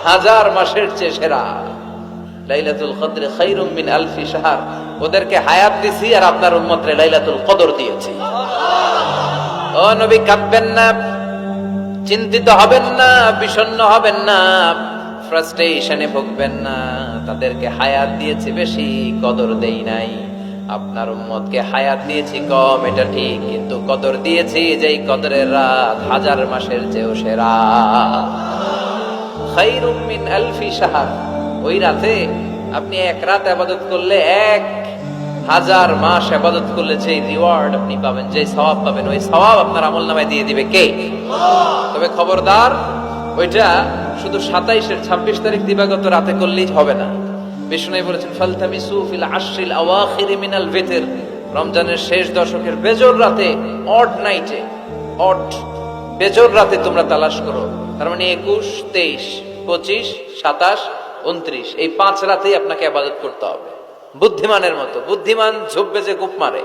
হাজার মাসের চেয়ে সেরা। লাইলাতুল কদর খায়রুম মিন আলফি শাহর। ওদেরকে হায়াত দিছি আর আপনার উম্মতরে লাইলাতুল কদর দিয়েছি। ও নবী, কাঁদবেন না, চিন্তিত হবেন না, বিষণ্ণ হবেন না, ফ্রাস্ট্রেশনে ভুগবেন না। তাদেরকে হায়াত দিয়েছি বেশি, কদর দেই নাই। আপনার উম্মতকে হায়াত দিয়েছি কম, এটা ঠিক, কিন্তু কদর দিয়েছি যেই কদরের রাত হাজার মাসের চেয়েও সেরা। খায়রুম মিন আলফি শাহর। ওই রাতে আপনি এক রাত ইবাদত করলে 1000 মাস ইবাদত করলে যে রিওয়ার্ড আপনি পাবেন, যে সওয়াব পাবেন, ওই সওয়াব আপনার আমলনামায় দিয়ে দিবে কে? তবে খবরদার, ওইটা শুধু 27 26 তারিখ দিবাগত রাতে করলেই হবে না। বিষ্ণু বলেছেন ফালতামিসু ফিল আশরিল আওয়াখির মিনাল ভিতর। রমজানের শেষ দশকের বেজর রাতে, অড নাইটে, অড বেজর রাতে তোমরা তালাশ করো। তার মানে 21, 23, 25, 27, 29 এই 5 রাতেই আপনাকে ইবাদত করতে হবে বুদ্ধিমানের মতো। বুদ্ধিমান ঝোপ বেজে কূপ মারে।